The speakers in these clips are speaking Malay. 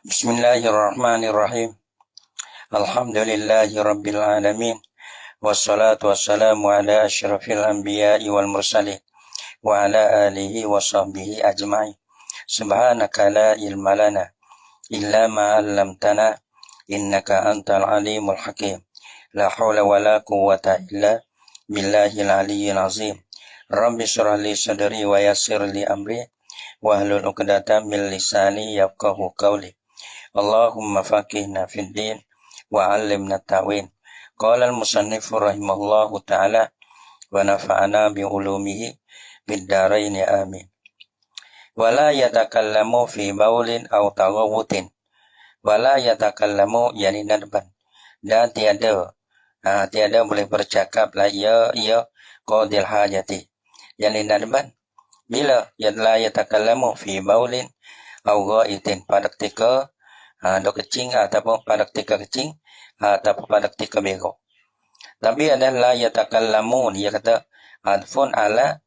Bismillahirrahmanirrahim. Alhamdulillahi rabbil alamin. Wassalatu wassalamu ala asyrafil anbiya'i wal mursalin wa ala alihi wa sahbihi ajma'in. Subhanaka la ilma lana illa ma 'allamtana innaka antal alimul hakim. La haula wa la quwwata illa billahil aliyyil azim. Rabbi shrah li sadri wa yassir li amri wahlul 'uqdatam min lisani yafqahu qawli. Allahumma faqihna fid din wa 'allimna ta'wil. Qala al-musannif rahimahullahu ta'ala wa nafa'ana bi ulumihi bid dharain amin. Wala yatakallamu fi baulin aw taghawutin. Wala yatakallamu yani nadban. Dan tiada boleh bercakap la ya qadil hajati. Yani nadban bila la yatakallamu fi baulin aw ghaitin pada ketika ada kecing ataupun pada ketika kecing ataupun pada ketika begok. Tapi ada la yatakallamu, dia kata adfun ala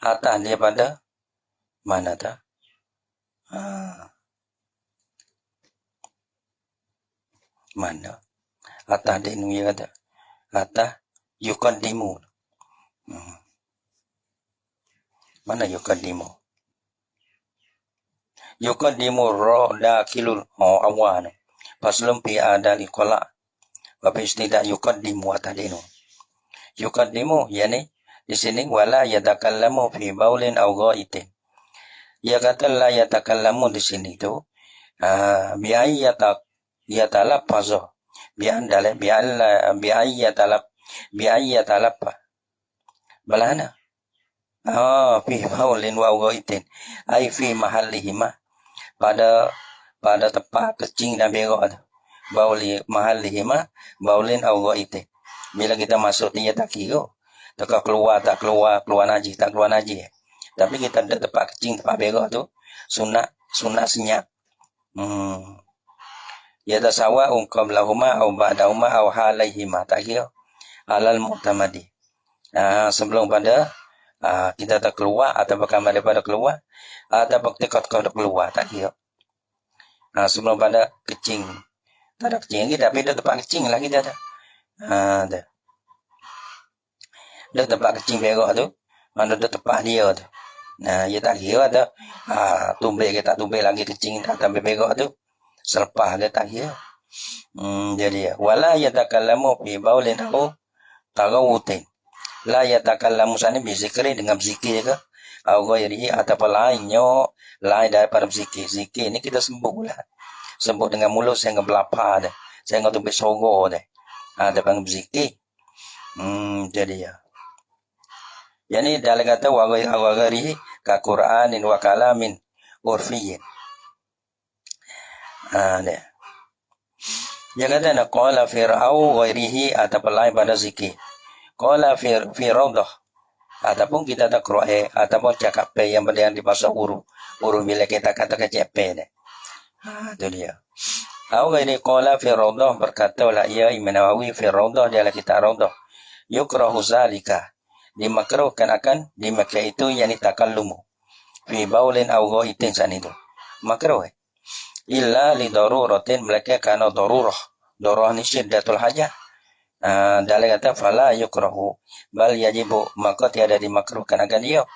atas dia pada mana tak? Mana? Atas dia ni kata. Atas yuqaddimu. Mana yuqaddimu? Yuqaddimu ra dakilul awan. Paslum pi adali qala. Wa istidah yuqaddimu atadinu. Yuqaddimu yani di sini wala yatakallamu fi baulin aw ghaitin. Ya kata la yatakallamu di sini tu bi yatalaffazu bi andala bi yatalaffa balana fi baulin wa ghaitin ai fi mahallihima pada tempat kecing dan berak tu. Bauli mahallihima baulin aw ghaitin. Bila kita masuk dia tak kira tak keluar najis tak keluar najis. Tapi kita ada tempat kecing tempat berak tu sunat senyap. Ya tasawa qablahuma aw ba'dahuma aw halaihima tak kira alal mu'tamadi. Sebelum pada kita tak keluar atau bahkan daripada keluar atau ketika keluar tak kira. Sebelum pada kecing tak ada kecing lagi tapi ada tempat kecing lah kita ada. Ada tempat kecing berak tu mana ada tempat dia tu. Ia tak kira ada tumbek ke tak tumbek lagi kecing tak sampai berak tu selepas dia tak kira. Jadi wala yatakallamu fi baulin aw taghawutin. La yatakallamu sana bizikri dengan zikir ke aw ghairihi ataupun lainnya lain daripada zikir. Zikir ni kita sebut pula. Sebut dengan mulut saya ngebelapa dah. Saya ngatu besogo dah. Ada panggil zikir. Jadi ya. Yani dalam kata wa ghairihi ka Qur'anin wa kalamin urfiyyin. Dia kata nak qala fir'au ghairihi ataupun lain pada zikir. Qala fi rawdah ataupun kita tak qira'a ataupun cakap pe yang berada di bahasa huruf bila kita kata cepe ni. Itu dia. Au ghairi qala fi rawdah berkata la ya Imam Nawawi fi rawdah dalam kitab rawdah. Yukrahu zalika. Dimakruhkan akan dimakruh itu yakni takallumu fi baulin aw ghaitin san itu. Makruh. Illa li daruratin mereka kana darurah. Darurah ni syiddatul hajah. Dalam kata fala yukrahu bal yajibu maka tiada dimakruhkan akan dia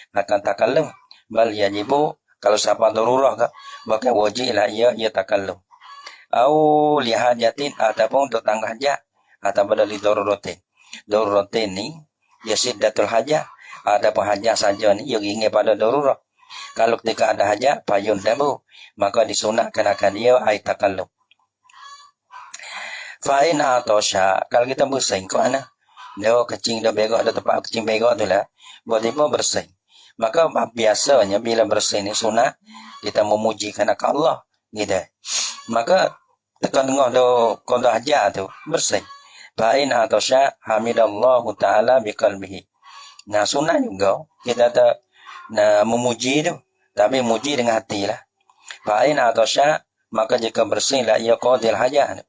akan takallum bal yajibu kalau siapa darurah ke maka wajib lah ia takallum au li hajatin ataupun untuk tangga hajat atau pada li daruratin ni ya syiddatul hajah ada hajat saja ni yang ingin pada darurah. Kalau ketika ada hajat payun tabu maka disunatkan akan dia ai takallum. Fa'in atosha kalau kita bersih kau ana dia kecing dah berak ada tempat kecing berak tu lah buat apa bersih. Maka biasanya bila bersih ni sunat kita memujikan Allah gitu. Maka tekan tengah do qada hajat tu bersih. Fa'in atosha hamidallahu ta'ala biqalbihi. Sunat juga kita tak memuji tu tapi memuji dengan hati lah. Fa'in atosha maka jika bersih la ia qadil hajat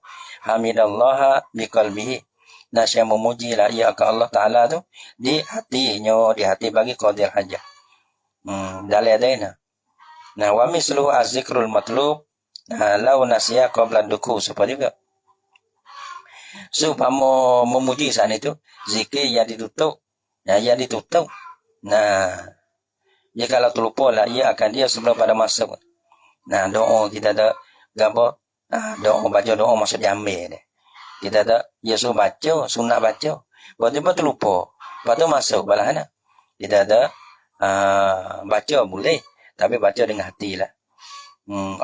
hamidallaha biqalbihi. Nasya memuji la ia ke Allah Ta'ala tu di hatinya, di hati bagi qadil hajat. Dalil ada Nah, wa mislu az-zikrul matlub lau nasiya qabla duku, seperti juga. Supaya memuji saat itu zikir yang ditutup. Nah, yang ditutup. Nah, dia kalau terlupa lah, ia akan dia sebelum pada masuk. Nah, doa kita ada gapo? Doa baca doa masuk jambil ni. Kita ada dia suruh baca, sunat baca. Lepas tu terlupa. Lepas tu masuk balahana. Kita ada baca boleh, tapi baca dengan hati lah.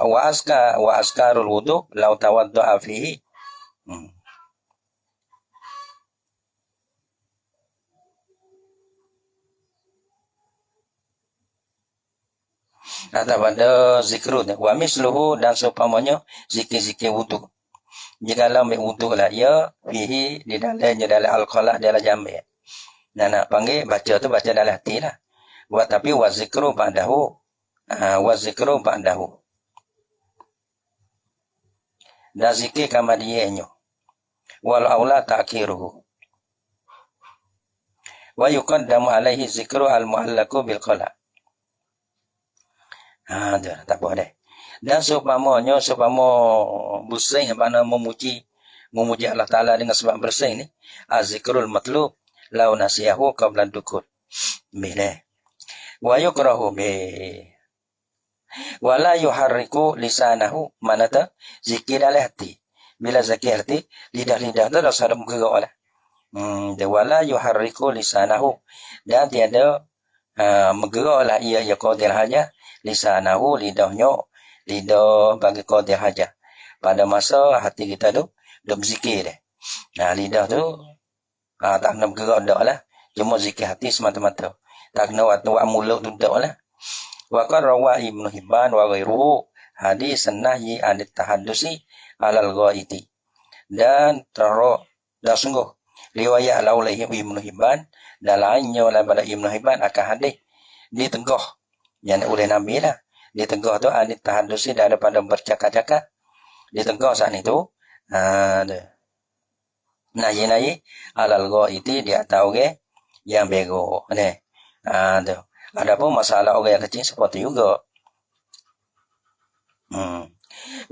Wa askarul wudu lau tawaddu'a fihi. Atau pada zikrut wa misluhu, dan seumpamanya zikir-zikir wudu. Jikalau ambil wudu lah ya fihi di dalam al-qalah dalam jambil. Dan nak panggil baca tu baca dalam hati lah. Tapi wa zikru ba'dahu. Wa zikru ba'dahu. Dan zikir kama dianya. Wal aula ta'khiruhu. Wa yuqaddamu alaihi zikru al-mu'allaku bil qala. Tak apa deh. Dan seumpamanya bersih mana memuji Allah Ta'ala dengan sebab bersih ni, az-zikrul matlub lau nasiyahu qabla dukul. Bila wa yukrahu bi wala yuharriku lisanahu, mana tu zikir dalam hati. Bila zikir hati, lidah-lidah tu dah sadar bergerak lah. Wala yuharriku lisanahu, dan tiada bergeraklah ia ya qadir haja lisanahu, lidahnya, lidah bagi qadir haja. Pada masa hati kita tu dah berzikir dah. Nah, lidah tu tak kena bergerak dak lah. Cuma zikir hati semata-mata. Tak kena waktu mulut tu dak lah. Wa qarrawa Ibnu Hibban wa ghairuhu hadis nahyi an tahaddusi alal ghaiti. Dan sungguh riwayat laulaihi Ibnu Hibban dan lainnya daripada Ibnu Hibban akan hadis ditengah yang oleh Nabi lah. Ditengah tu an tahaddusi daripada bercakap-cakap. Ditengah saat itu nahi alal ghaiti, dia tahu ke yang bego ni. Ada pun masalah orang yang kecil seperti juga.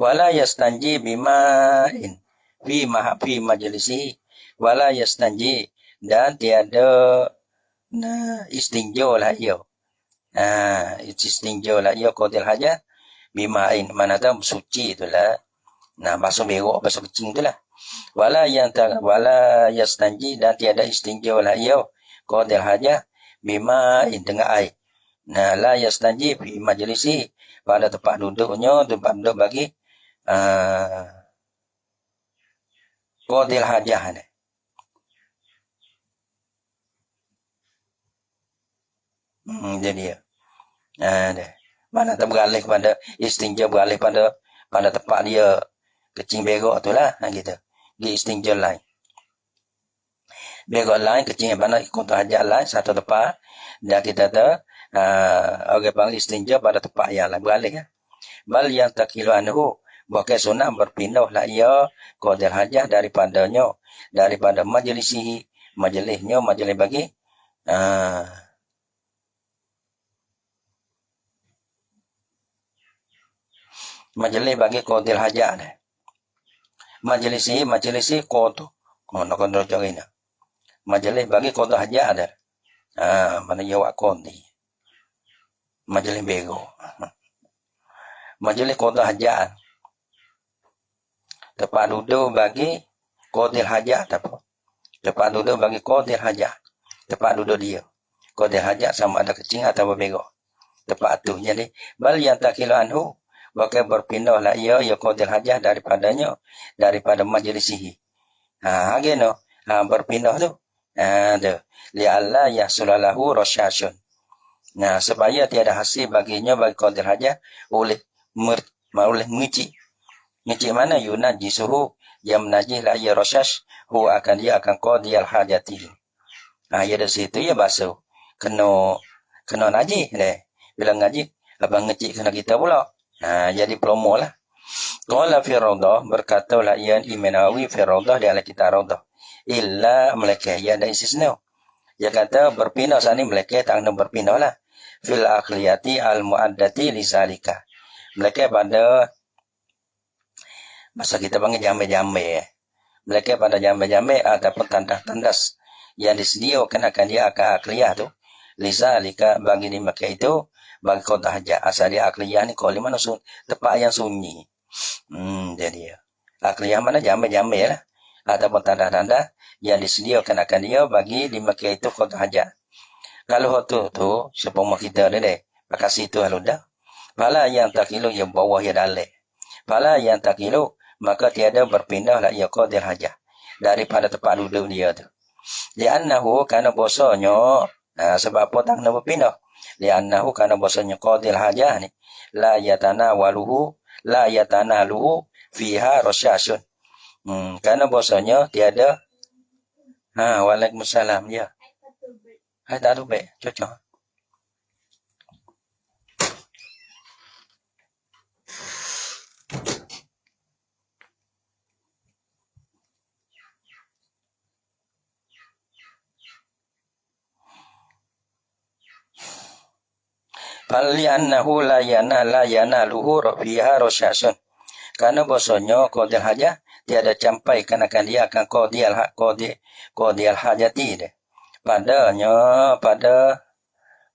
Wala yastanji bima'in fi majlisi wala yastanji, dan tiada istinjo lah ia. Istinjo lah ia qadir haja bima'in, mana tahu suci itulah. Nah, basuh berok, basuh kecing itulah. Wala yastanji, dan tiada istinjo lah ia qadir haja bima'in, dengan air. Nah, la yastanji fi majlisi, pada tempat duduknya, tempat duduk bagi qadil hajah ni. Jadi ya. Mana tak beralih pada istinja, beralih pada tempat dia kecing berok tu lah, gitu. Di istinja lain. Berok lain, kecing mana ikut hajah lain, satu tempat. Dan kita tu orang panggil istinja pada tempat yang lain, beralih ya. Bal yang takilu anhu, bukan sunat berpindah lah ia qadil hajah daripadanya, daripada majlisnya, majlis bagi majlis bagi qadil hajah ni. Majlisi qadu. Nak kena cari ni. Majlis bagi qadil hajah ada. Mana jawab qadi. Majlis bego. Majlis qadil hajah. Tempat duduk bagi qadil hajah tak apa. Tempat duduk bagi qadil hajah. Tempat duduk dia. Qadil hajah sama ada kecing atau bego. Tempat tu jadi bal yang takilu anhu, bahkan berpindahlah ia qadil hajah daripadanya, daripada majlisihi. Gino berpindah tu. Li alla yasulalahu rasyasun. Nah, supaya tiada hasil baginya bagi qadil hajah oleh mengici. Ngici mana yunajisuhu, yang menajih la ia rasyash, dia akan qadil hajati. Ya dari situ ya basuh. Kena najih deh. Bila ngaji abang ngecik kena kita pula. Jadi promo lah. Qala fi Rawdah, berkatalah Ian Imam Nawawi fi Rawdah, di ala kita Rawdah. Illa melekeh, ya ada istisna. Dia kata berpindah sana melekeh, tak kena berpindah lah. fil aqliyati al-mu'addati lisalika. Mereka pada masa kita panggil jambe-jambe. Mereka pada jambe-jambe ataupun tandas-tandas yang disediakan akan dia akan akliyah tu. Lisalika bagi di Mekah itu bagi kota hajat. Asal dia akliyah ni kalau mana tempat yang sunyi. Jadi akliyah mana jambe-jambe lah. Ataupun tanda-tanda yang disediakan akan dia bagi di Mekah itu kota hajat. Kalau tu sepuluh kita deh, pakai situ halu dah. Pala yang tak kilo yang bawah ya dalek. Pala yang tak kilo maka tiada berpindah lah ia qadil hajat daripada tempat duduk dia tu. Li'annahu kana bosonyo sebab apa tak nak berpindah? Li'annahu kana bosonyo qadil hajat ni la yatanaluhu fiha rasyasun. Karena bahasanya tiada waalaikumsalam ya. Hai tak ada baik, cocok. Fali annahu la yanaluhu fiha rasyasun. Karena bahasanya qadil hajat tiada sampai akan dia akan qadil hajati dia. Padanya pada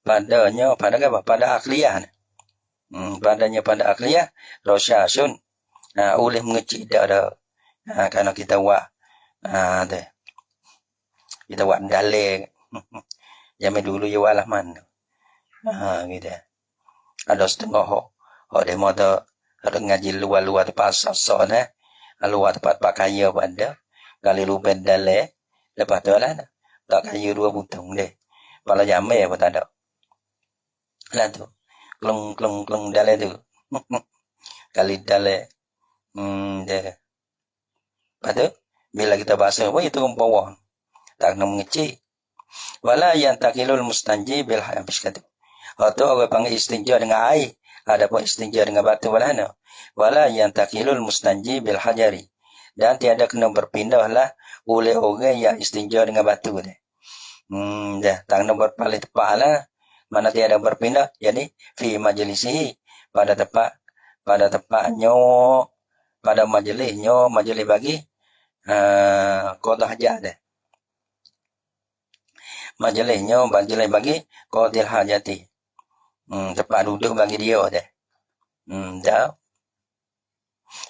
apa? Pada akliyah. Padanya pada akliyah rasyasun. Oleh mengecik dah ada. Kalau kita buat kita buat dalek. Zaman dulu ya walah mana. Gitu. Ada setengah dia moda ada ngaji luar-luar tempat sosok luar tempat pakai pada kali lupen dalek lepas tu lah tak kaya 2 butung deh. Pala jamai apa tak ada. Lah tu. Klung dalek tu. Kali dalek. Dia. Lepas tu bila kita bahasa apa itu bawah. Tak nak mengecik. Wala yang takilul mustanji bil habis kata. Atau orang panggil istinja dengan air. Ada pun istinja dengan batu walana. Wala yang takilul mustanji bil hajari. Dan tiada kena berpindahlah oleh orang yang istinja dengan batu dia. Dah tak kena berpaling tepat lah. Mana tiada berpindah. Jadi fi majlisihi pada tempatnya pada majlis bagi qada hajat dia. Majlis bagi qadil hajati. Tempat duduk bagi dia dah. Dah.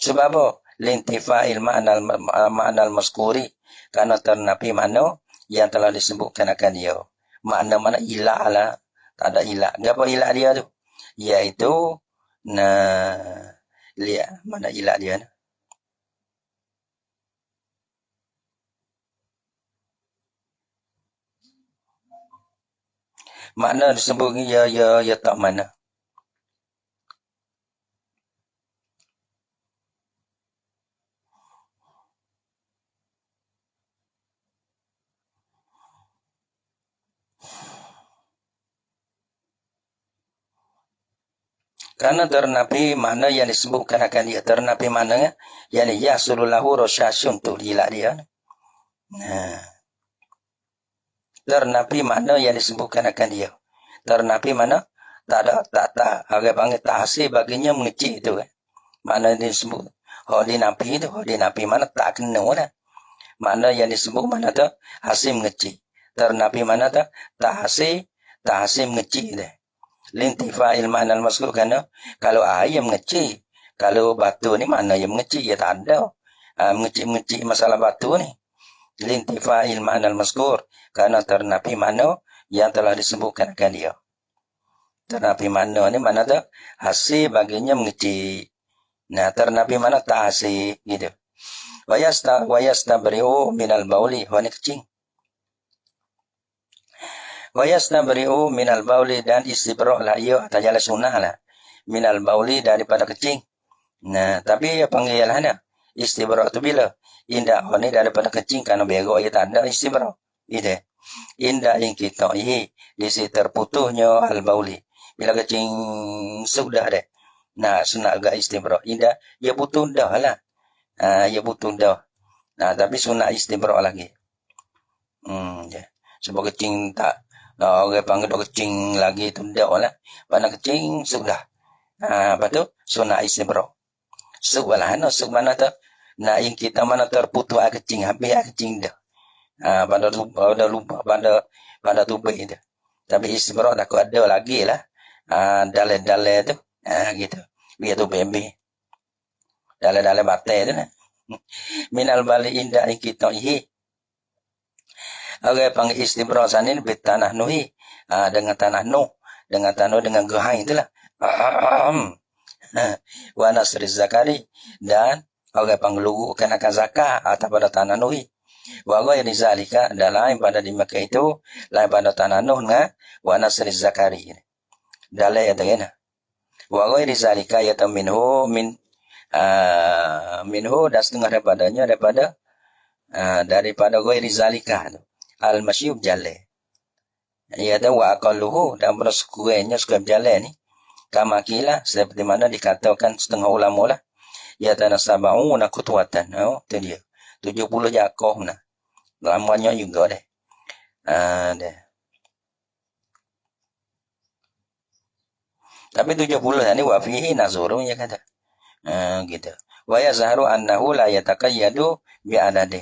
Sebab apa? Lintifa'il ma'nal maskuri. Karena ternapi makna yang telah disebutkan akan dia. Makna ilah lah. Tak ada ilah. Apa ilah dia tu? Iaitu lihat mana ilah dia ni. Makna disebut ya tak mana. Karena ternapi mana yang disebutkan akan dia. Ternapi mana yang yasulullahu rasyasun tu ilah dia. Ternapi mana yang disebutkan akan dia. Ternapi mana tak agak panggil tak hasil baginya mengecik tu kan. Mana disebut di napi mana tak kena dah. Mana yang disebut mana tu hasil mengecik. Ternapi mana tu tak hasil mengecik dah. Lintifa'il ma'nal maskur kerana kalau air yang mengecik, kalau batu ni mana yang mengecik, ya tak ada. Mengecik masalah batu ni. Lintifa'il ma'nal maskur kerana ternapi mana yang telah disebutkan akan dia. Ternapi mana ni mana tu hasil baginya mengecik. Nah, ternapi mana tak hasil gitu. Wayastabri'u minal bauli, ni kecing. Wayastabri'u minal bauli dan istibra' lah ia atas jalan sunnah lah. Minal bauli daripada kecing. Nah, tapi ia panggil lah na. Istibra' tu bila? Indah ni daripada kecing kerana berok ia tak ada istibra'. Gitu. Indah yang kita di si terputuhnya al-bauli. Bila kecing sudah deh. Nah, sunat agak istibra'. Indah ia putus dah lah. Ia putus dah. Nah, tapi sunat istibra' lagi. Sebab kecing tak Orang panggil dok kecing lagi tu dak lah. Pada kecing sudah. Apa tu? Sunat istibra. Suk lah suk mana tu? Nak yang kita mana terputus kecing habis kecing dah. Pada lupa pada tubuh itu. Tapi istibra dah aku ada lagi lah. Dalai tu. Gitu. Biar tu bebe. Dalai batai tu lah. Minal bali indah yang kita ihi. Orang panggil istibra sana ni bertanah nuhi. Dengan tanah nuh. Dengan gehai itulah. Wa nasri zakari. Dan orang panggil lugu kenakan zakah atas pada tanah nuhi. Wa ghairi zalika dan lain pada di Makkah itu. Lain pada tanah nuh dengan wa nasri zakari. Dalai ada kena. Wa ghairi zalika yata minhu dan setengah daripada ghairi zalika al-masyub jale. Ia ada wa aqalluhu dan bersekurangnya jalan ni. Kama kila seperti mana dikatakan setengah ulama lah. Ia tanah sab'una kutwatan. Itu dia. 70 jakoh nah. Lamanya juga deh. Deh. Tapi 70 ni wa fihi nazurun ya kata. Gitu. Wa yazharu annahu la yataqayyadu bi adadin.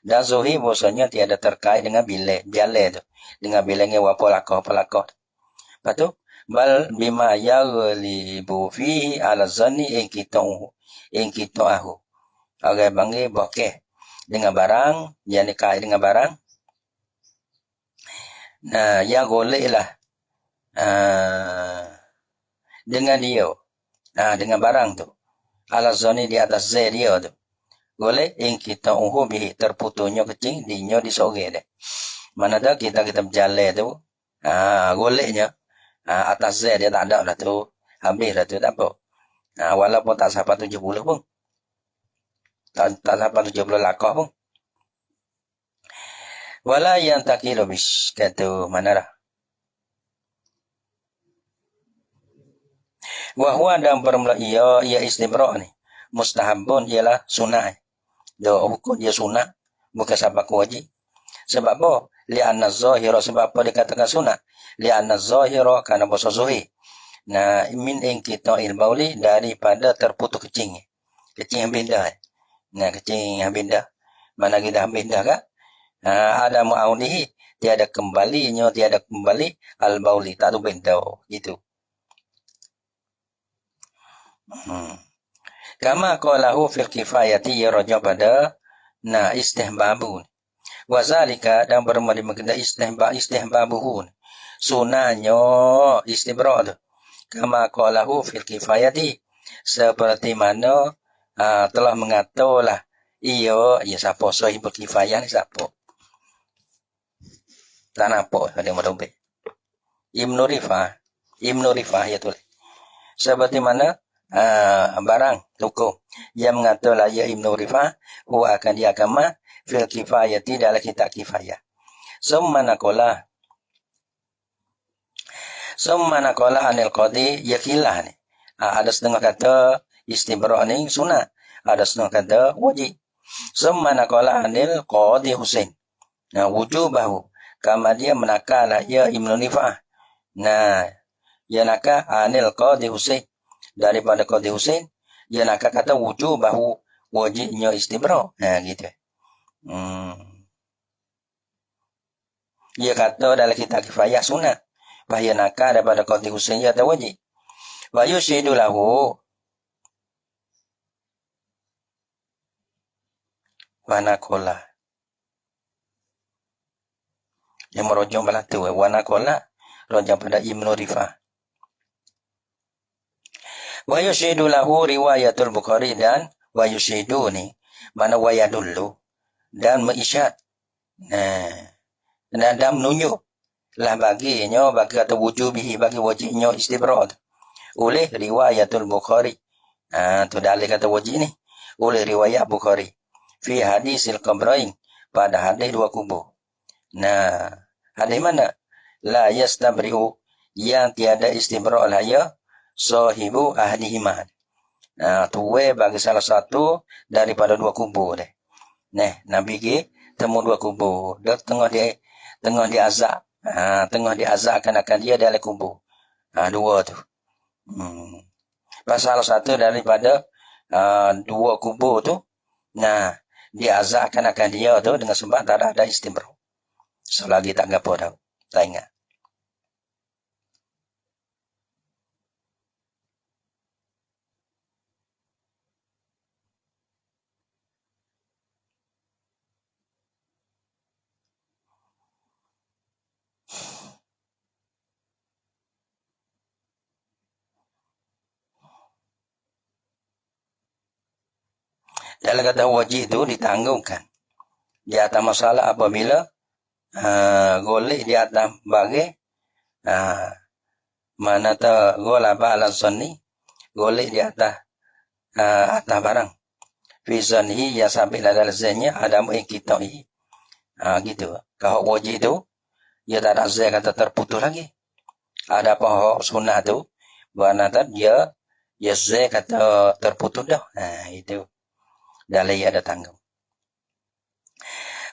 Dan zuhi bahasanya tiada terkait dengan bilik tu. Dengan bilangnya wa pelakoh. Lepas tu bal bima yaghlibu fihi ala zanni in kita ahu. Orang panggil bokeh dengan barang yang dikait dengan barang. Nah, yang golek lah dengan dia. Dengan barang tu. Ala zanni di atas z dia tu. Golek in kita bihi terputuhnya kecing dinyo di sore deh. Mana dah kita berjalan tu. Goleknya atas Z dia tak ada dah tu. Habis dah tu tak apa. Walaupun tak sampai 70 pun. Tak sampai 70 lakah pun. Wala yang takilu bis. Kata mana dah. Wahwa dalam permula ia istibra' ni. Mustahabun ialah sunnah. Dia hukum dia sunnah. Bukan sebab wajib. Sebab apa? Li'anna zahira. Sebab apa dikatakan sunnah? Li'anna zahira kerana bahasa zuhir. Nah, min kita ilbauli daripada terputus kecing. Kecing yang benda. Nah, kecing yang benda. Mana kita ambil dah kan? Ada mu'aunihi. Tiada kembali al-bauli. Tak ada benda. Gitu. Kama qalahu fil kifayati ya raja pada istihbabun. Wazalika dan bermula mengenai istihbabuhun. Sunahnya istibra' tu. Kama qalahu fil kifayati. Seperti mana telah mengatalah ia siapa sahibul kifayah ni siapa. Tak nampak ada merubah. Ibnu Rifah ya tulis. Seperti mana barang tukuh yang mengatakan ya Ibnu Rifah huwa akan diagama fil kifayati dalam kitab kifayah. Summa naqala anil qadi yakilah ni. Ada setengah kata istibra' ni sunat, ada setengah kata wajib. Summa naqala anil qadi Husain. Wujubahu kama dia menakal ya Ibnu Rifah. Dia nakal anil qadi Husain. Daripada qadi Husain, dia nakal kata wujubahu wajibnya istibra'. Gitu. Dia kata dalam kitab kifayah sunat. Bahaya nakal daripada qadi Husain dia tak wajib. Wa yushidu lahu wa naqala. Yang merujung belah tu wa naqala rojak pada Ibnu Rifah. Wa yushidu lahu riwayatul Bukhari dan wa yushidu ni mana wa yadullu dan mengisyad. Dan menunjuk lah baginya bagi kata wujubihi bagi wajibnya istibra' oleh riwayatul Bukhari. Tu dalil kata wajib ni oleh riwayat Bukhari fi hadisil qabrain pada hadis dua kubur. Hadis mana? La yastabri'u yang tiada istibra' lah ya sahibu ahdihima. Tuwe bagi salah satu daripada dua kubur deh. Nabi ke temu dua kubur. Dia tengah di azab. tengah diazabkan akan dia dalam kubur. Dua tu. Pasal satu daripada dua kubur tu, diazabkan akan dia tu dengan sebab tak ada istimro. Selagi tak gapo dah. Tak ingat. Dalam kata wajib tu ditanggungkan. Di atas masalah apabila golek di atas bagai mana ta gola ba'ala sunni golek di atas atas barang. Fi sunni ya sampai dalam zanya ada mu kita gitu. Kalau wajib tu dia tak ada zai kata terputus lagi. Ada apa sunnah tu mana ta dia zai kata terputus dah. Itu. Dalam ada tanggung.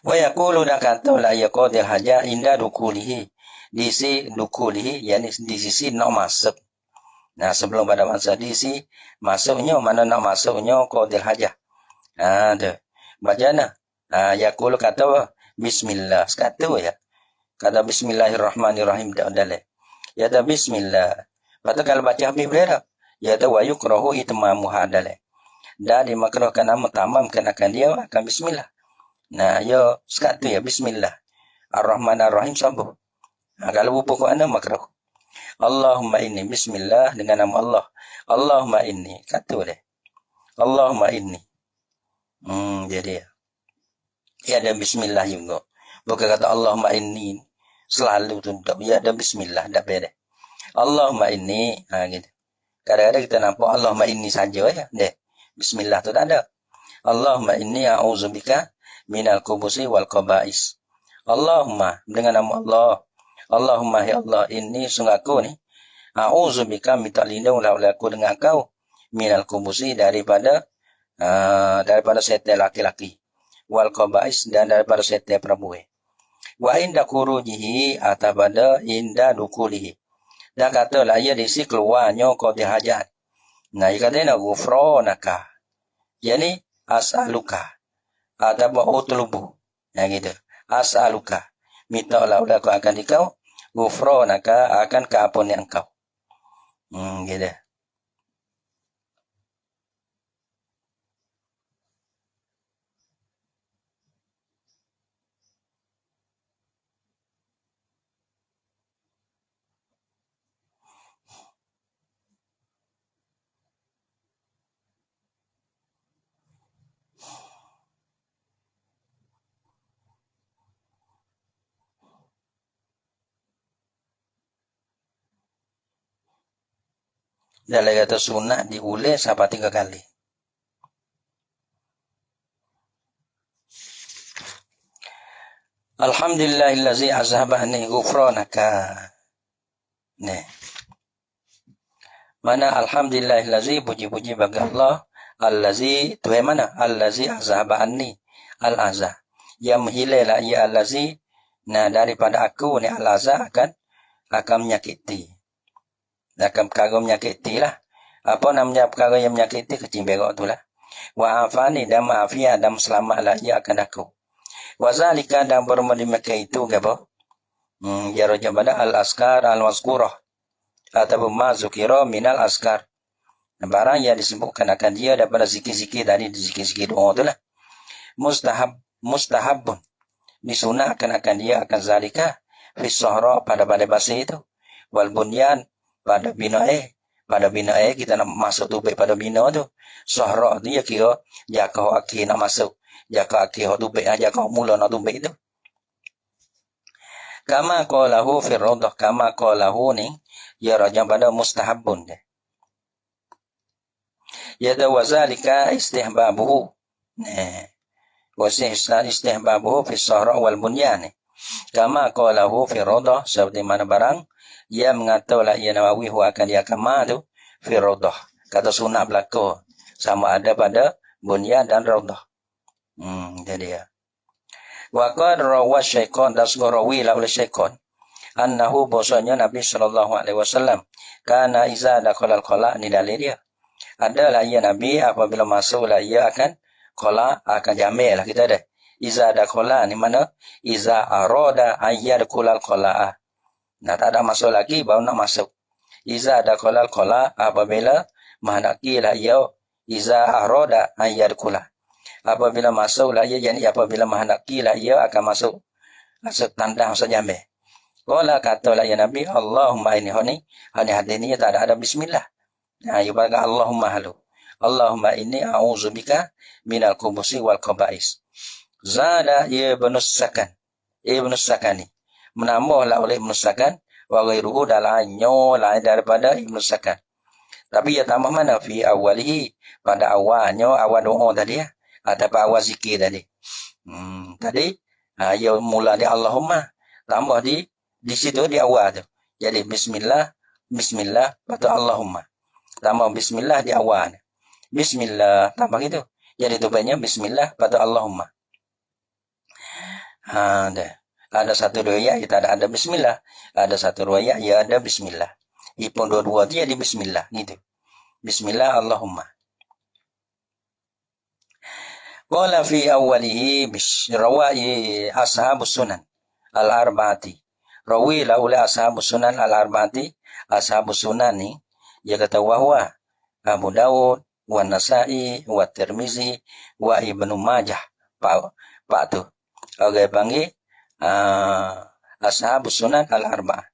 Wa yaqulu dak kata la yaqadil haja inda dukulihi. Di sisi dukulihi, yakni di sisi nak masuk. Sebelum pada masa di sisi masuknya, mana nak masuknya qadil haja. Tu. Bacana. Yaqulu kata bismillah. Kata ya. Kata bismillahirrahmanirrahim dalam. Ya ta bismillah. Lepas kalau baca habis boleh tak? Ya ta wa yukrahu itmamu hadal. Dan dimakruhkan tamamkan akan dia akan bismillah. Ya sekat tu ya bismillah. Ar-Rahman-Ar-Rahim sambung. Kalau buku Quran makruh. Allahumma inni bismillah dengan nama Allah. Allahumma inni kata dia. Allahumma inni. Jadi ya ada bismillah juga. Bukan kata Allahumma inni selalu tu ya ada bismillah dak beda. Allahumma inni gitu. Kadang-kadang kita nampak Allahumma inni saja ya. Deh. Bismillah tu tak ada. Allahumma inni a'udzubika minal khubusi wal khaba'is. Allahumma dengan nama Allah. Allahumma ya Allah inni sungguh aku ni a'udzubika minta lindung laula aku dengan kau minal khubusi daripada setan laki-laki wal khaba'is dan daripada setan perempuan. Wa inda khurujihi atabada inda dukulihi. Dan katalah ia disi keluarnya qadil hajat. Ia kata ghufranaka. Yani as'aluka. Atau utlubu. Gitu. As'aluka. Minta Allah aku akan dikau. Ghufranaka akan keampunian engkau. Gitu. Dalam kata sunat diulang sampai 3 kali. Alhamdulillahillazi azhabani ghufranaka. Mana alhamdulillahillazi puji-puji bagi Allah allazi Tuhan mana allazi azhabani al-azza. Yang menghilanglah ia allazi daripada aku ni al-azza akan menyakiti. Akan perkara menyakiti lah. Apa namanya perkara yang menyakiti kecil berok tu lah. Wa afani dan ma'afiyah dan selamatlah ia akan aku. Wa zalika dan bermedimaka itu apa? Ya raja pada al-askar al-wazkurah. Ataupun ma'zukira minal askar. Barang yang disebutkan akan dia daripada zikir-zikir dari zikir-zikir doa tu lah. Mustahabun. Disunahkan akan dia akan zalika. Fis-sahra pada bahasa itu. Wal bunyan. Pada bina kita nak masuk tu baik pada bina tu. Sahra tu ya kira jaka akhir nak masuk. Jaka akhir tu baik aja kau mula nak tu baik tu. Kama qalahu fi rawdah kama qalahu ni ya raja pada mustahabun dia. Ya wazalika istihbabuhu. Istihbabuhu fi sahra wal bunyan. Kama qalahu fi rawdah seperti mana barang ia mengatakan ia Nawawi akan dia kama tu fi rawdah. Kata sunat belaka sama ada pada bunyan dan rawdah. Jadi ya. Wa qad rawa syaikhon dasgarawi la oleh syaikhon. Annahu bahwasanya Nabi sallallahu alaihi wasallam kana iza dakhalal qala ni dalil dia. Adalah ia Nabi apabila masuklah ia akan qala akan jamil lah kita ada. Iza dakhala ni mana? Iza arada ayyadkhulal qala. Nah, tak ada masuk lagi baru nak masuk. Iza dakhalal qala apabila menghendakilah ia iza arada ayyadkhula. Apabila masuklah ia yakni apabila menghendakilah ia akan masuk tandang masuk jamil. Qala katalah ya Nabi Allahumma ini hadis ni tak ada bismillah. Nah, ibarat Allahumma halu. Allahumma inni a'udzubika minal khubusi wal khaba'is. Zada ibn Sakani. Menambahlah oleh Ibn Sakan wa ghairuhu dalanyo lain daripada Ibn Sakan. Tapi ia tambah mana fi awalihi pada awalnya awal doa tadi ya atau awal zikir tadi. Tadi ia mula di Allahumma tambah di situ di awal tu. Jadi bismillah lepas Allahumma. Tambah bismillah di awal. Bismillah tambah gitu. Jadi tu banyak bismillah pada Allahumma. Ada satu riwayat yang tak ada bismillah, ada satu riwayat yang ada bismillah. Ipun dua-dua dia di bismillah gitu. Bismillah Allahumma. Qala fi awwalihi rawai ashabus sunan al-arba'ati. Rawilah oleh ashabus sunan al-arba'ati. Ashabus sunan ni dia kata wahwa Abu Dawud wa Nasa'i wa Tirmizi wa Ibnu Majah. Pak tu. Orang panggil ashabus sunan al-arba'ah.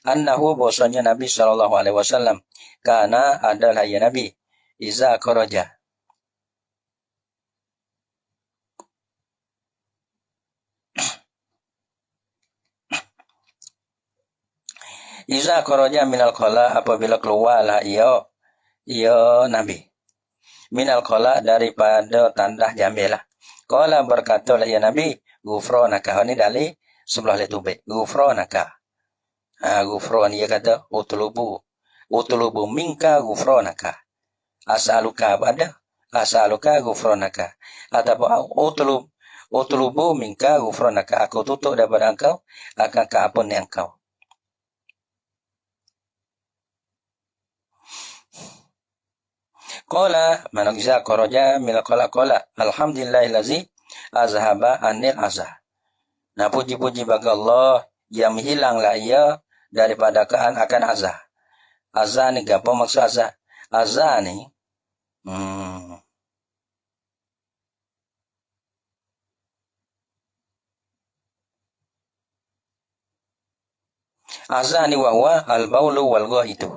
Annahu bahwasanya Nabi sallallahu alaihi wasallam kana adalah ya Nabi iza kharaja iza kharaja minal qala apabila keluarlah ia Nabi minal qala daripada tandah jamilah. Qala berkatalah ya Nabi ghufranaka ni dari sebelah letu baik ghufranaka. Ghufran dia kata utlubu minka ghufranaka. As'aluka pada as'aluka ghufranaka. Ataupun utlubu minka ghufranaka. Aku tutup daripada engkau akan keampunan engkau. Qala man iza kharaja min qala alhamdulillahillazi azhaba anil azah. Nah, puji-puji bagi Allah yang menghilanglah ia daripada akan azah. Azah ni apa maksud azah? Azah ni azah ni wahwa al-baulu wal ghaitu.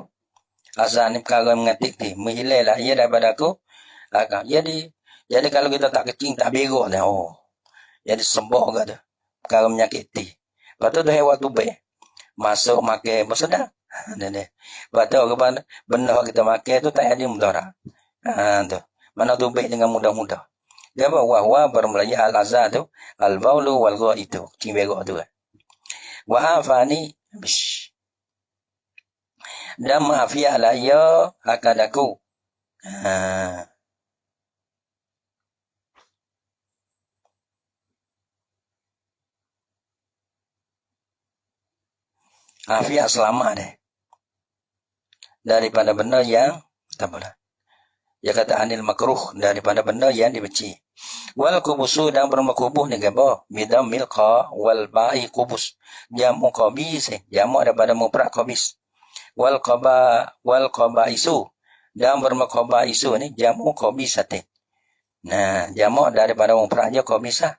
Azah ni perkara mengetik ni menghilanglah ia daripada aku. Jadi kalau kita tak kecing tak berok dah. Jadi sembok ke tu. Perkara menyakiti. Lepas tu hewan tu baik. Masuk makan bersedar. Lepas tu benda kita makan tu tak ada mudarat. Tu. Mana tu baik dengan mudah-mudah. Dia wahwa bermulanya al-azah tu. Al-baulu wal ghaitu. Kecing berok tu. Wa afani bish. Dan maafialah ia akan aku. Afiat selamat deh. Daripada benda yang tak boleh. Dia kata anil makruh daripada benda yang dibenci. Wal kubusu dan bermakubuh ni apa? Bidam milqa wal ba'i kubus. Jamu qabis, jamu daripada mufrad qabis. Wal qaba isu dan bermakaba isu ni jamu qabisate. Nah, jamu daripada mufrad je qabisah.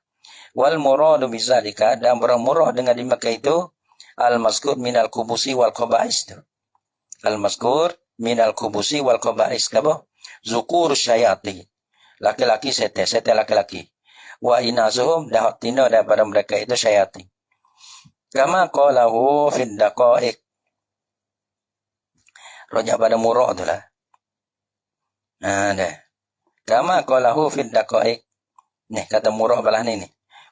Wal muradu bizalika dan bermurad dengan dimakai itu al-mazkur minal kubusi wal qaba'is tu. Al-mazkur minal kubusi wal qaba'is apa? Zukur syayati. Laki-laki setan laki-laki. Wa inazuhum dahatina daripada mereka itu syayati. Kama qalahu fid daqaiq. Rojak pada murah tu lah. Dah. Kama qalahu fid daqaiq. Ni kata murah belah ni.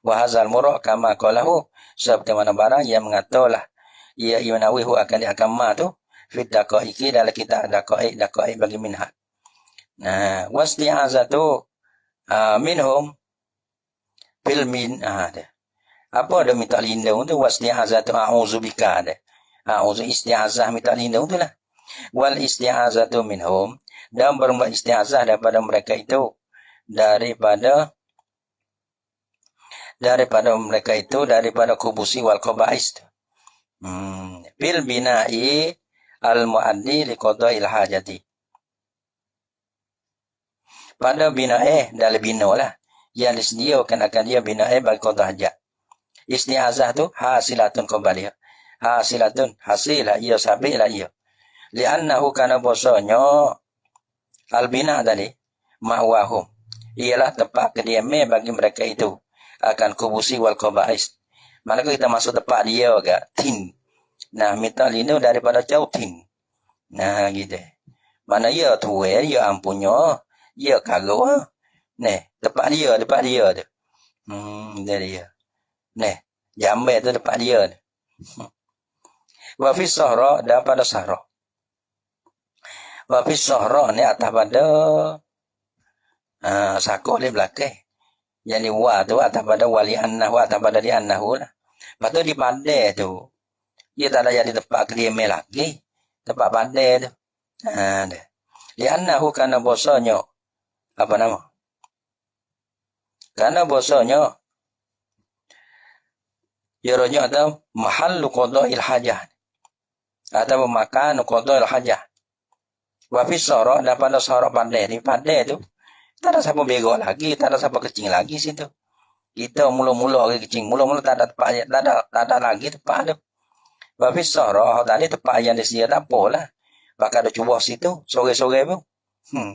Wa hazal murah kama qalahu seperti mana barang yang mengatalah ia Imam Nawawi akan diakamma tu fid daqaiqi dalam kitab daqaiq bagi minhaj. Nah, wasti'azatu minhum fil min Apa ada minta lindung tu? Wasti'azah tu a'udzubika ada. A'udzu isti'azah minta lindung tu lah. Wal isti'azatu minhum, dan berbuat isti'azah daripada mereka itu, daripada mereka itu, daripada kubusi wal qaba'is. Bil bina'i al muaddi li qada'il hajati. Pada bina'i dalam bina lah, yang disediakan akan dia bina'i bagi qada' hajat. Isti'azah tu hasilatun qabaliyah. Hasilatun, hasilah ia, sabilah ia. Li'annahu kana bosonyo al-bina tadi ma'wahum, ialah tempat kediaman bagi mereka itu akan kubusi wal qaba'is. Manakah kita masuk tempat dia ke tin, nah minta lindung daripada jauh tin, nah gitu. Mana ia tuwe, ia ampunyo, ia kagak nah tempat dia tu. Dia nah jambe tu tempat dia. Wa fi sahra, dan pada sahra. Wa fi sahra ni atas pada sakok di belakang. Yang wa tu atas pada wali annah, wa atas pada di annahu lah. Lepas tu di pandai tu, dia tak ada jadi tempat kediaman lagi, tempat pandai tu. Di annahu kana bosonyo, apa nama? Karena bosonyo yaronyo atau mahallu qada'il hajah, atau makan qada'il hajah. Wa fi sahra, dan pada sahra pandai, di pandai tu tak ada siapa bego lagi, tak ada siapa kecing lagi situ. Kita mula-mula lagi kecing, mula-mula tak ada tempat, tak ada lagi tempat tu. Wa fi sahra, tadi tempat yang disediakan tak apalah. Bakal ada cuba situ, sore-sore pun.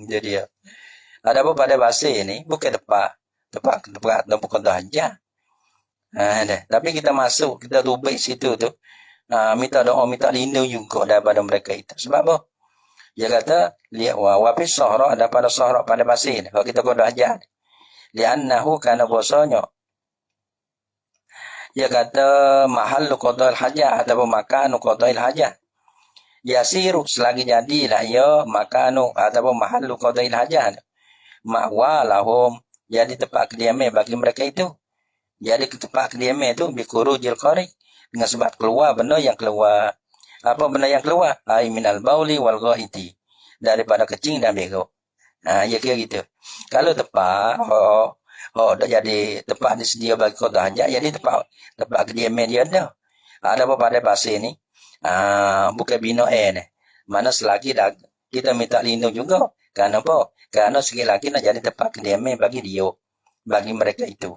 Jadi ya. Ada apa pada bahasa ni, bukan tempat qada' hajah. Tapi kita masuk, kita rubik situ tu, minta doa, minta lindung juga daripada mereka itu. Sebab apa? Dia kata, lihat wa fi sahra, ada pada sahra pada pasir. Kalau kita qada' hajat, li'annahu kana bosonyo. Dia kata mahallu qada'il hajat, ataupun makanu qada'il hajat. Yasiru, selagi jadilah ya makanu ataupun mahallu qada'il hajat. Ma'wa lahum, jadi tempat kediaman bagi mereka itu. Jadi tempat kediaman itu bikurujil qari, dengan sebab keluar benda yang keluar. Apa benda yang keluar? Ai minal bauli wal ghaiti, daripada kecing dan berak. Ya kira gitu. Kalau tempat dah jadi tempat disedia bagi qada' hajat, jadi tempat kediaman dia dah. Ada apa pada bahasa ni? Bukan bina ni. Mana selagi dah kita minta lindung juga. Kerana apa? Kerana sekali lagi nak jadi tempat kediaman bagi dia, bagi mereka itu.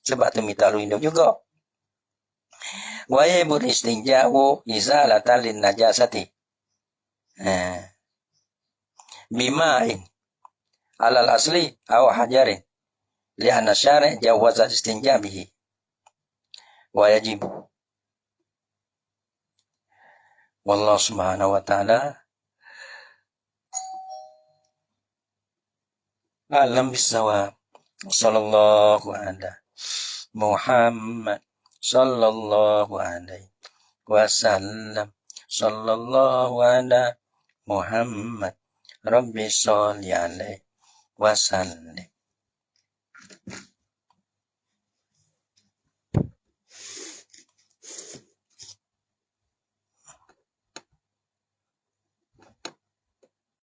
Sebab tu minta lindung juga. Wa yabul istinja'u izalatan lin najasati. Bima'in alal asli aw hajarin. Li'anna syari' jawaza istinja' bihi. Wa yajibu. Wallahu subhanahu wa ta'ala alam bisawab. Sallallahu ala Muhammad sallallahu alaihi wasallam. Sallallahu ala Muhammad Rabbi sholli alaihi wasallam.